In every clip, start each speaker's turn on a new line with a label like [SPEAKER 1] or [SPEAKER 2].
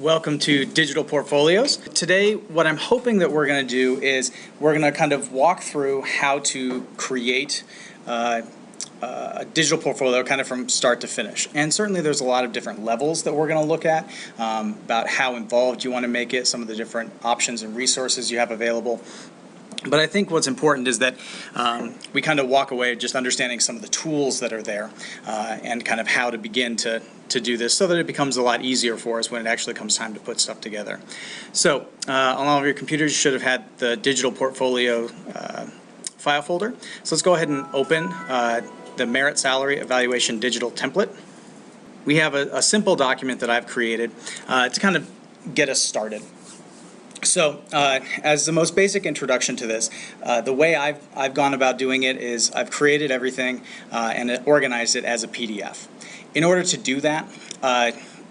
[SPEAKER 1] Welcome to Digital Portfolios. Today, what I'm hoping that we're going to do is we're going to kind of walk through how to create a digital portfolio kind of from start to finish. And certainly there's a lot of different levels that we're going to look at about how involved you want to make it, some of the different options and resources you have available. But I think what's important is that we kind of walk away just understanding some of the tools that are there and kind of how to begin to do this so that it becomes a lot easier for us when it actually comes time to put stuff together. So on all of your computers you should have had the digital portfolio file folder. So let's go ahead and open the Merit Salary Evaluation Digital Template. We have a simple document that I've created to kind of get us started. So as the most basic introduction to this, the way I've gone about doing it is I've created everything and organized it as a PDF. In order to do that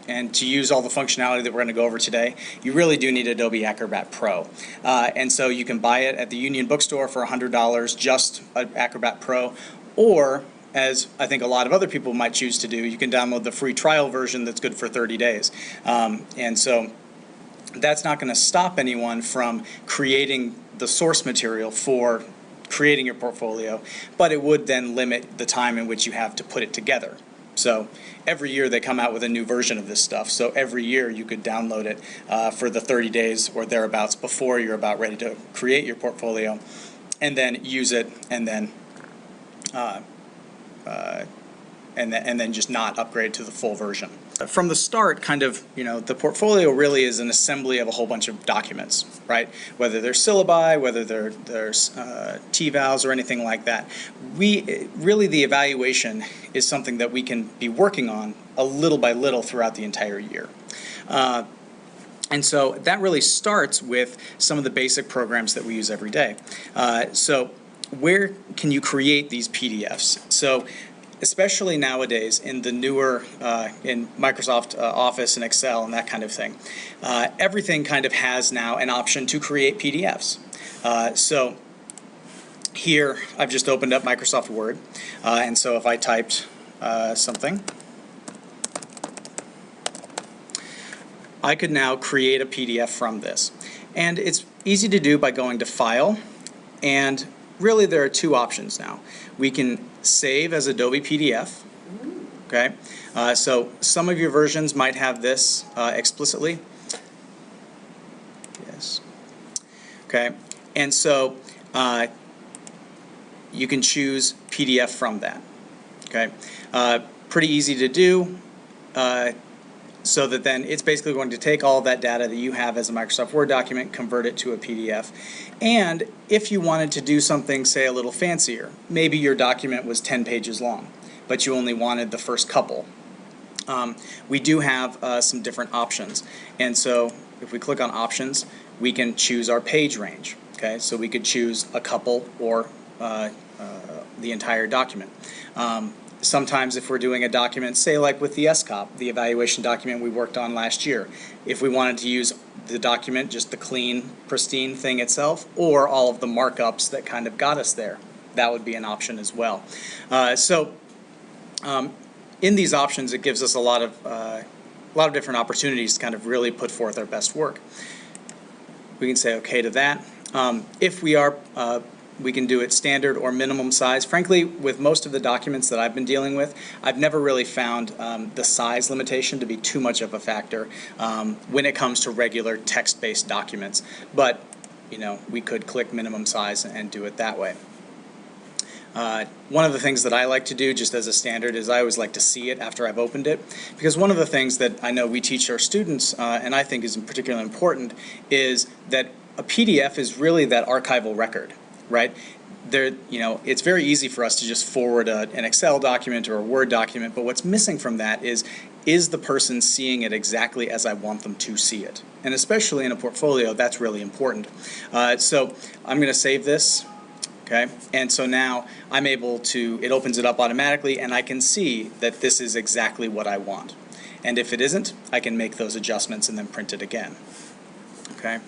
[SPEAKER 1] and to use all the functionality that we're going to go over today, you really do need Adobe Acrobat Pro. And so you can buy it at the Union Bookstore for $100, just Acrobat Pro, or as I think a lot of other people might choose to do, you can download the free trial version that's good for 30 days. And so that's not going to stop anyone from creating the source material for creating your portfolio, but it would then limit the time in which you have to put it together. So every year they come out with a new version of this stuff, so every year you could download it for the 30 days or thereabouts before you're about ready to create your portfolio, and then use it, and then just not upgrade to the full version. From the start, kind of, the portfolio really is an assembly of a whole bunch of documents, right? Whether they're syllabi, whether there's T-vals or anything like that. Really the evaluation is something that we can be working on a little by little throughout the entire year. And so that really starts with some of the basic programs that we use every day. So where can you create these PDFs? So especially nowadays in the newer, in Microsoft Office and Excel and that kind of thing, everything kind of has now an option to create PDFs. So here I've just opened up Microsoft Word, and so if I typed something, I could now create a PDF from this. And it's easy to do by going to File, and really there are two options now. We can save as Adobe PDF, okay? So some of your versions might have this explicitly. Yes. Okay, and so you can choose PDF from that, okay? Pretty easy to do. So that then it's basically going to take all of that data that you have as a Microsoft Word document, convert it to a PDF. And if you wanted to do something, say, a little fancier, maybe your document was 10 pages long, but you only wanted the first couple. We do have some different options. And so if we click on options, we can choose our page range. Okay, so we could choose a couple or the entire document. Sometimes if we're doing a document, say like with the SCOP, the evaluation document we worked on last year, if we wanted to use the document, just the clean, pristine thing itself, or all of the markups that kind of got us there, that would be an option as well. In these options, it gives us a lot of different opportunities to kind of really put forth our best work. We can say OK to that. If we are we can do it standard or minimum size. Frankly, with most of the documents that I've been dealing with, I've never really found the size limitation to be too much of a factor when it comes to regular text-based documents. But, we could click minimum size and do it that way. One of the things that I like to do just as a standard is I always like to see it after I've opened it, because one of the things that I know we teach our students and I think is particularly important is that a PDF is really that archival record. Right? It's very easy for us to just forward an Excel document or a Word document, but what's missing from that is the person seeing it exactly as I want them to see it? And especially in a portfolio, that's really important. So I'm going to save this, okay? And so now I'm able to, it opens it up automatically, and I can see that this is exactly what I want. And if it isn't, I can make those adjustments and then print it again, okay?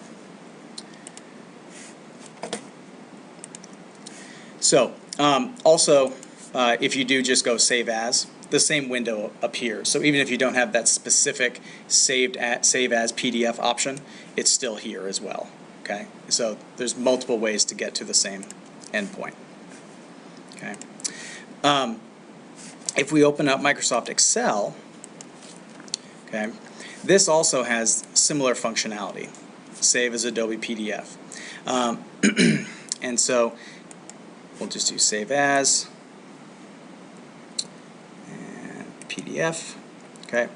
[SPEAKER 1] So also, if you do just go save as, the same window appears. So even if you don't have that specific save as PDF option, it's still here as well. Okay, so there's multiple ways to get to the same endpoint. Okay, if we open up Microsoft Excel, okay, this also has similar functionality. Save as Adobe PDF, and so we'll just do save as and PDF. Okay.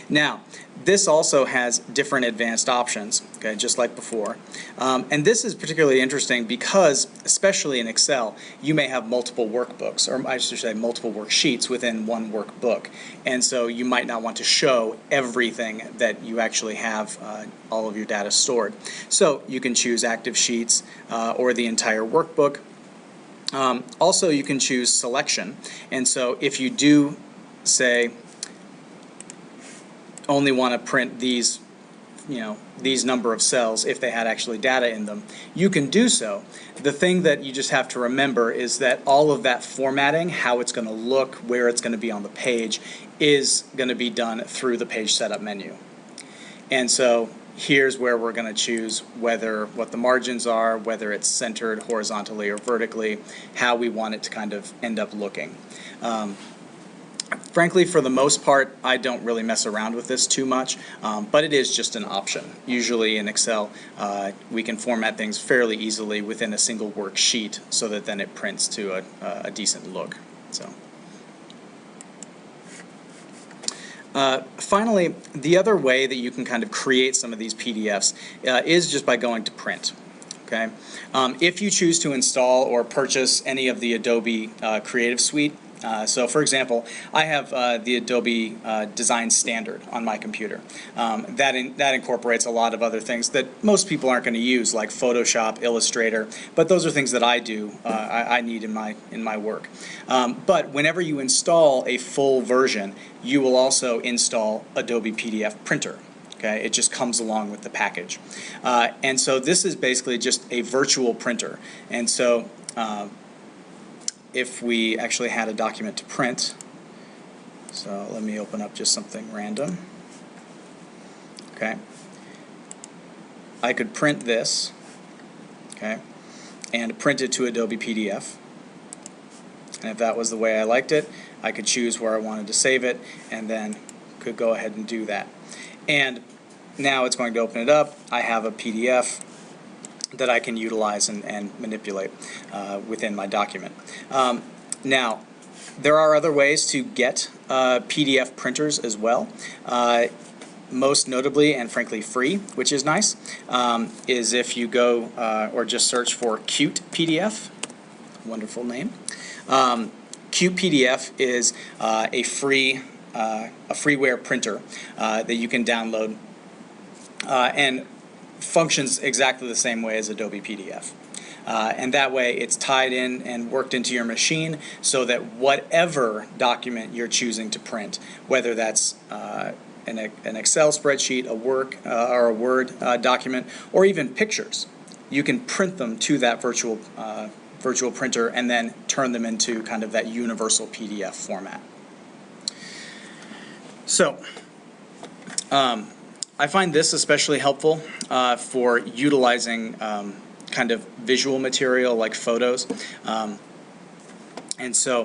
[SPEAKER 1] Now, this also has different advanced options, okay, just like before. And this is particularly interesting because, especially in Excel, you may have multiple workbooks, or I should say multiple worksheets within one workbook. And so you might not want to show everything that you actually have all of your data stored. So you can choose active sheets or the entire workbook. Also, you can choose selection. And so if you do, say, only want to print these, these number of cells if they had actually data in them, you can do so. The thing that you just have to remember is that all of that formatting, how it's going to look, where it's going to be on the page, is going to be done through the page setup menu. And so here's where we're going to choose what the margins are, whether it's centered horizontally or vertically, how we want it to kind of end up looking. Frankly, for the most part, I don't really mess around with this too much, but it is just an option. Usually in Excel, we can format things fairly easily within a single worksheet so that then it prints to a decent look. So, finally, the other way that you can kind of create some of these PDFs is just by going to print. Okay, if you choose to install or purchase any of the Adobe Creative Suite. So for example, I have the Adobe Design Standard on my computer. That incorporates a lot of other things that most people aren't going to use, like Photoshop, Illustrator, but those are things that I do, I need in my work. But whenever you install a full version, you will also install Adobe PDF Printer. Okay, it just comes along with the package. And so this is basically just a virtual printer. And so if we actually had a document to print, so let me open up just something random. Okay, I could print this, okay, and print it to Adobe PDF. And if that was the way I liked it, I could choose where I wanted to save it, and then could go ahead and do that. And now it's going to open it up. I have a PDF that I can utilize and manipulate within my document. Now, there are other ways to get PDF printers as well. Most notably, and frankly free, which is nice, is if you go or just search for Qt PDF. Wonderful name. Qt PDF is a freeware printer that you can download and functions exactly the same way as Adobe PDF. And that way it's tied in and worked into your machine so that whatever document you're choosing to print, whether that's an Excel spreadsheet, or a Word document, or even pictures, you can print them to that virtual printer and then turn them into kind of that universal PDF format. So, I find this especially helpful for utilizing kind of visual material like photos. And so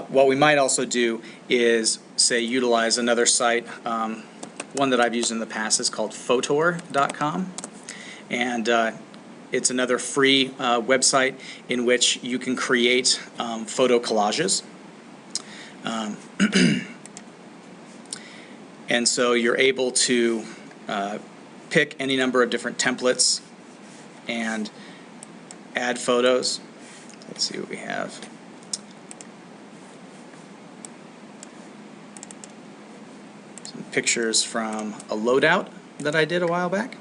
[SPEAKER 1] what we might also do is, say, utilize another site. One that I've used in the past is called Photor.com. And it's another free website in which you can create photo collages. And so you're able to pick any number of different templates and add photos. Let's see what we have. Some pictures from a loadout that I did a while back.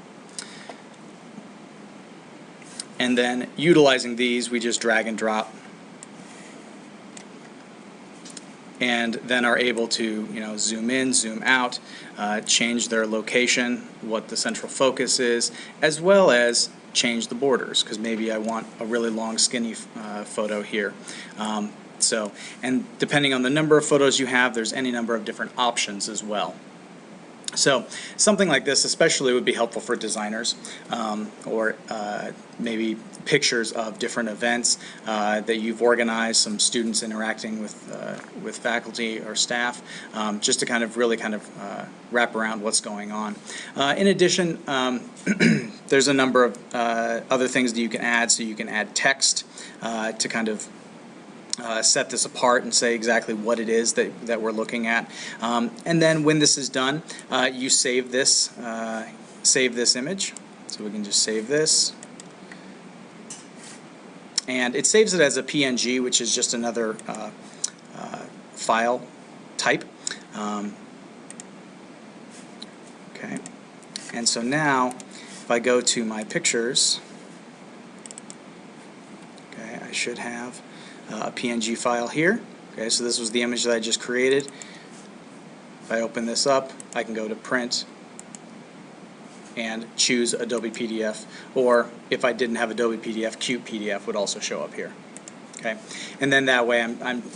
[SPEAKER 1] And then utilizing these, we just drag and drop, and then are able to, zoom in, zoom out, change their location, what the central focus is, as well as change the borders, because maybe I want a really long, skinny photo here. So, and depending on the number of photos you have, there's any number of different options as well. So something like this especially would be helpful for designers, or maybe pictures of different events that you've organized, some students interacting with faculty or staff, just to kind of really wrap around what's going on. In addition, there's a number of other things that you can add. So you can add text to kind of set this apart and say exactly what it is that we're looking at. And then when this is done, you save this image. So we can just save this. And it saves it as a PNG, which is just another file type. Okay. And so now, if I go to my pictures, okay, I should have a PNG file here. Okay, so this was the image that I just created. If I open this up, I can go to print and choose Adobe PDF, or if I didn't have Adobe PDF, Qt PDF would also show up here. Okay, and then that way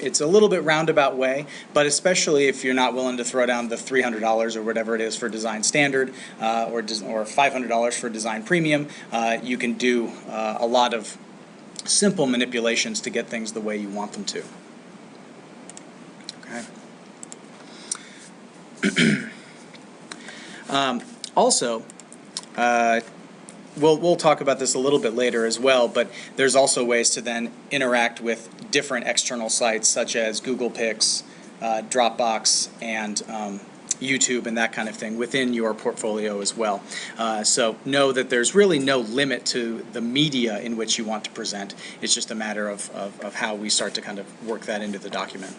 [SPEAKER 1] it's a little bit roundabout way, but especially if you're not willing to throw down the $300 or whatever it is for Design Standard, or $500 for Design Premium, you can do a lot of simple manipulations to get things the way you want them to. Okay. Also, we'll talk about this a little bit later as well, but there's also ways to then interact with different external sites such as Google Pics, Dropbox, and YouTube and that kind of thing within your portfolio as well. So know that there's really no limit to the media in which you want to present. It's just a matter of how we start to kind of work that into the document.